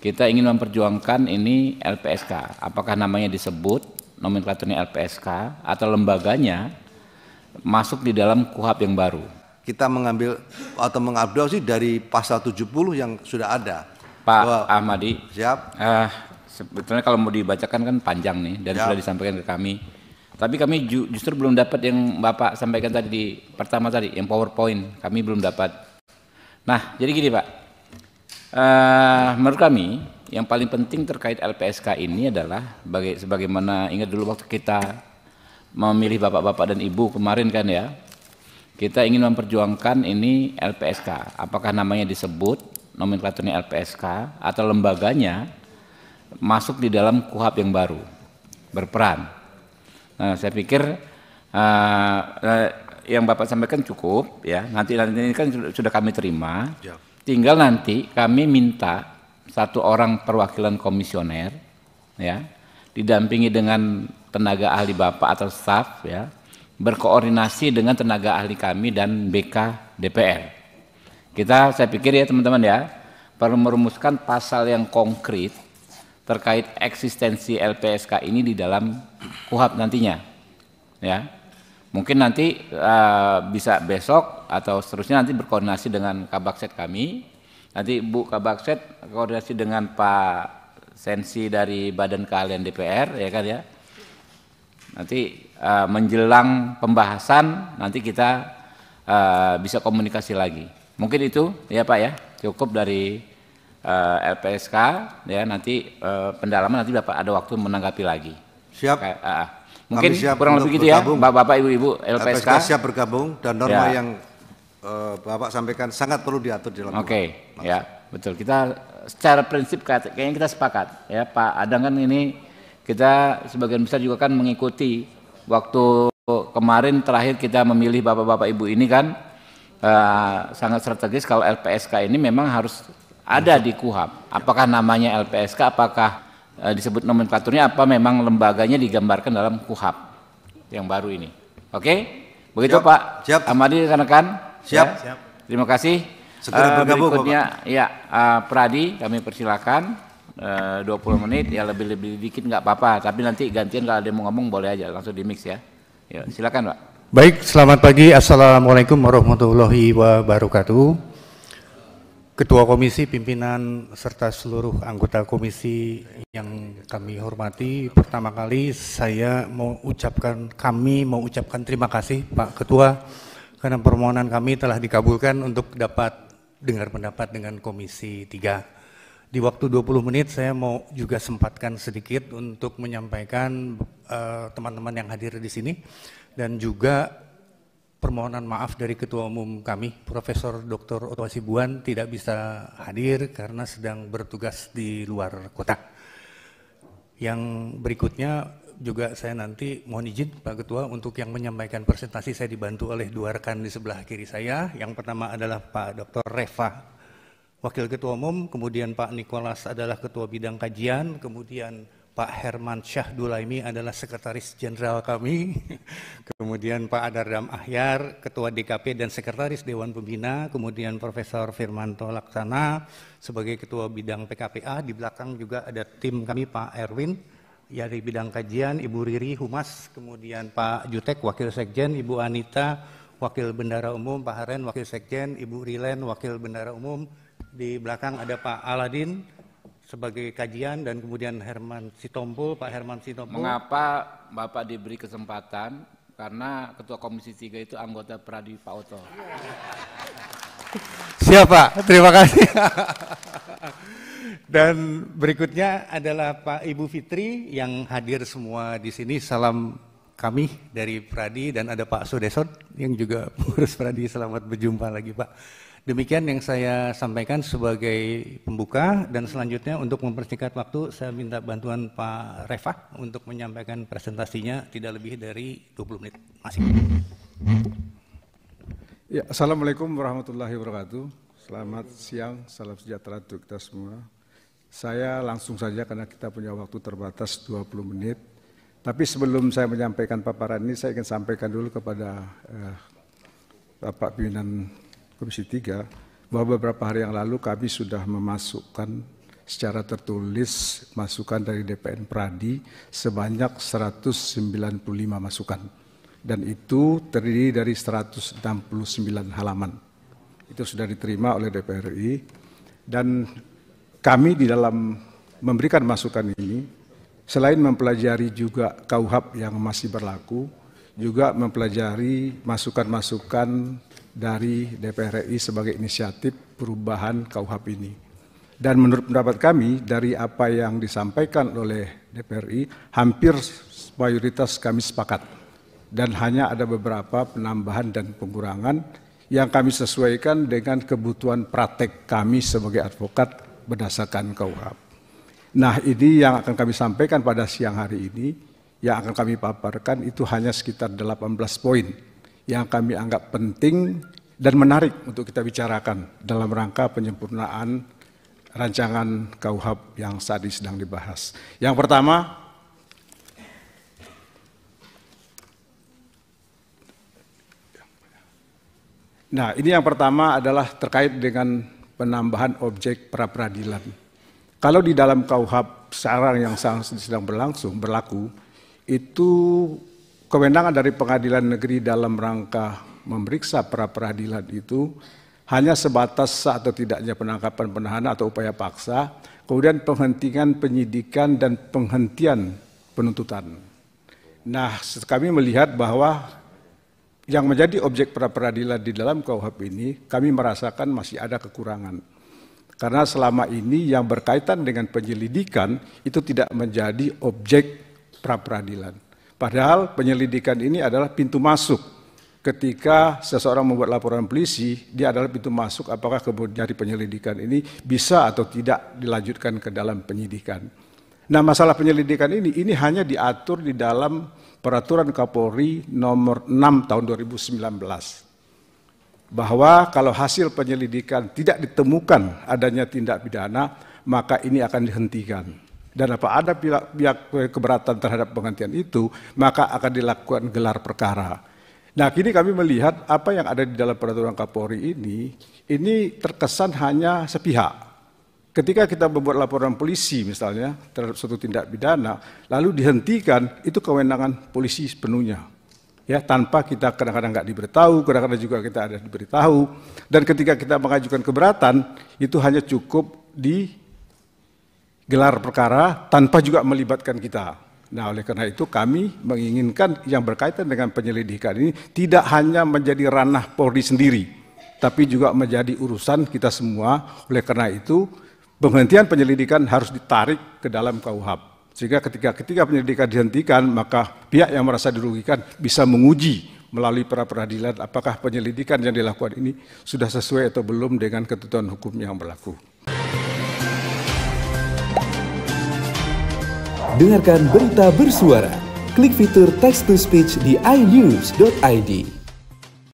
kita ingin memperjuangkan ini LPSK. Apakah namanya disebut nomenklaturnya LPSK atau lembaganya masuk di dalam KUHP yang baru? Kita mengambil atau mengadopsi dari pasal 70 yang sudah ada. Pak Ahmadi. Siap. Sebetulnya kalau mau dibacakan kan panjang nih dan sudah disampaikan ke kami. Tapi kami justru belum dapat yang Bapak sampaikan tadi di pertama tadi, yang PowerPoint. Kami belum dapat. Nah, jadi gini Pak. Menurut kami yang paling penting terkait LPSK ini adalah sebagaimana ingat dulu waktu kita memilih bapak-bapak dan ibu kemarin kan ya, kita ingin memperjuangkan ini LPSK. Apakah namanya disebut nomenklaturnya LPSK atau lembaganya masuk di dalam KUHP yang baru berperan. Nah, saya pikir yang Bapak sampaikan cukup ya. Nanti ini kan sudah kami terima. Tinggal nanti kami minta satu orang perwakilan komisioner ya, didampingi dengan tenaga ahli Bapak atau staf ya, berkoordinasi dengan tenaga ahli kami dan BK DPR. Saya pikir ya teman-teman ya, perlu merumuskan pasal yang konkret terkait eksistensi LPSK ini di dalam KUHP nantinya ya. Mungkin nanti bisa besok atau seterusnya nanti berkoordinasi dengan Kabakset kami. Nanti Bu Kabakset koordinasi dengan Pak Sensi dari Badan Keahlian DPR ya kan ya. Nanti menjelang pembahasan nanti kita bisa komunikasi lagi. Mungkin itu ya Pak ya, cukup dari LPSK ya. Nanti pendalaman nanti Bapak ada waktu menanggapi lagi. Siap. Mungkin kurang lebih gitu ya, Bapak Ibu LPSK siap bergabung dan norma yang Bapak sampaikan sangat perlu diatur di dalam. Oke, ya betul. Kita secara prinsip kayaknya kita sepakat ya Pak Adang, kan ini kita sebagian besar juga kan mengikuti waktu kemarin terakhir kita memilih bapak-bapak ibu ini kan sangat strategis kalau LPSK ini memang harus ada di KUHP. Apakah namanya LPSK, apakah disebut nomenklaturnya, apa memang lembaganya digambarkan dalam KUHP yang baru ini. Oke, begitu siap, Pak siap. Ahmadi rekan-rekan. Siap. Ya. Siap. Terima kasih. Segera bergabung, berikutnya Bapak. Ya Pradi kami persilakan 20 menit ya, lebih dikit nggak apa-apa. Tapi nanti gantian kalau ada yang mau ngomong boleh aja langsung di mix ya. Ya silakan Pak. Baik, selamat pagi. Assalamualaikum warahmatullahi wabarakatuh. Ketua Komisi, pimpinan, serta seluruh anggota komisi yang kami hormati, pertama kali kami mau ucapkan terima kasih Pak Ketua karena permohonan kami telah dikabulkan untuk dapat dengar pendapat dengan Komisi 3. Di waktu 20 menit saya mau juga sempatkan sedikit untuk menyampaikan teman-teman yang hadir di sini dan juga permohonan maaf dari Ketua Umum kami, Profesor Dr. Otto Hasibuan tidak bisa hadir karena sedang bertugas di luar kota. Yang berikutnya juga saya nanti mohon izin Pak Ketua untuk yang menyampaikan presentasi saya dibantu oleh dua rekan di sebelah kiri saya. Yang pertama adalah Pak Dr. Reva, Wakil Ketua Umum, kemudian Pak Nikolas adalah Ketua Bidang Kajian, kemudian Pak Herman Syah Dulaimi adalah Sekretaris Jenderal kami, kemudian Pak Adardam Ahyar, Ketua DKP dan Sekretaris Dewan Pembina, kemudian Profesor Firmanto Laksana sebagai Ketua Bidang PKPA, di belakang juga ada tim kami Pak Erwin, dari Bidang Kajian, Ibu Riri Humas, kemudian Pak Jutek Wakil Sekjen, Ibu Anita Wakil Bendara Umum, Pak Haren Wakil Sekjen, Ibu Rilen Wakil Bendara Umum, di belakang ada Pak Aladin sebagai kajian dan kemudian Herman Sitompul, Pak Herman Sitompul. Mengapa Bapak diberi kesempatan? Karena Ketua Komisi 3 itu anggota Pradi Pak Oto. Siap Pak, terima kasih. Dan berikutnya adalah Pak Ibu Fitri yang hadir semua di sini. Salam kami dari Pradi dan ada Pak Sudesot yang juga pengurus Pradi. Selamat berjumpa lagi Pak. Demikian yang saya sampaikan sebagai pembuka dan selanjutnya untuk mempersingkat waktu saya minta bantuan Pak Reva untuk menyampaikan presentasinya tidak lebih dari 20 menit. Masih. Ya, Assalamualaikum warahmatullahi wabarakatuh. Selamat siang, salam sejahtera untuk kita semua. Saya langsung saja karena kita punya waktu terbatas 20 menit. Tapi sebelum saya menyampaikan paparan ini saya ingin sampaikan dulu kepada Bapak pimpinan Komisi 3 bahwa beberapa hari yang lalu kami sudah memasukkan secara tertulis masukan dari DPN Pradi sebanyak 195 masukan. Dan itu terdiri dari 169 halaman. Itu sudah diterima oleh DPR RI. Dan kami di dalam memberikan masukan ini, selain mempelajari juga KUHP yang masih berlaku, juga mempelajari masukan-masukan dari DPR RI sebagai inisiatif perubahan KUHP ini. Dan menurut pendapat kami, dari apa yang disampaikan oleh DPR RI, hampir mayoritas kami sepakat. Dan hanya ada beberapa penambahan dan pengurangan yang kami sesuaikan dengan kebutuhan praktek kami sebagai advokat berdasarkan KUHP. Nah, ini yang akan kami sampaikan pada siang hari ini, yang akan kami paparkan itu hanya sekitar 18 poin yang kami anggap penting dan menarik untuk kita bicarakan dalam rangka penyempurnaan rancangan KUHP yang saat ini sedang dibahas. Yang pertama, ini yang pertama adalah terkait dengan penambahan objek pra-peradilan. Kalau di dalam KUHP sekarang yang sedang berlaku, itu kewenangan dari pengadilan negeri dalam rangka memeriksa pra-peradilan itu hanya sebatas sah atau tidaknya penangkapan penahanan atau upaya paksa, kemudian penghentian penyidikan dan penghentian penuntutan. Nah, kami melihat bahwa yang menjadi objek pra-peradilan di dalam KUHP ini, kami merasakan masih ada kekurangan. Karena selama ini yang berkaitan dengan penyelidikan itu tidak menjadi objek pra-peradilan. Padahal penyelidikan ini adalah pintu masuk. Ketika seseorang membuat laporan polisi, dia adalah pintu masuk apakah kemudian dari penyelidikan ini bisa atau tidak dilanjutkan ke dalam penyidikan. Nah, masalah penyelidikan ini hanya diatur di dalam Peraturan Kapolri nomor 6 tahun 2019. Bahwa kalau hasil penyelidikan tidak ditemukan adanya tindak pidana, maka ini akan dihentikan. Dan apa ada pihak keberatan terhadap penghentian itu, maka akan dilakukan gelar perkara. Nah, kini kami melihat apa yang ada di dalam Peraturan Kapolri ini terkesan hanya sepihak. Ketika kita membuat laporan polisi misalnya terhadap suatu tindak pidana, lalu dihentikan, itu kewenangan polisi sepenuhnya. Ya, tanpa kita kadang-kadang nggak diberitahu, kadang-kadang juga kita ada diberitahu. Dan ketika kita mengajukan keberatan, itu hanya cukup di gelar perkara tanpa juga melibatkan kita. Nah, oleh karena itu kami menginginkan yang berkaitan dengan penyelidikan ini tidak hanya menjadi ranah Polri sendiri, tapi juga menjadi urusan kita semua. Oleh karena itu, penghentian penyelidikan harus ditarik ke dalam KUHP. Sehingga ketika penyelidikan dihentikan, maka pihak yang merasa dirugikan bisa menguji melalui pra-peradilan apakah penyelidikan yang dilakukan ini sudah sesuai atau belum dengan ketentuan hukum yang berlaku. Dengarkan berita bersuara. Klik fitur text to speech di inews.id.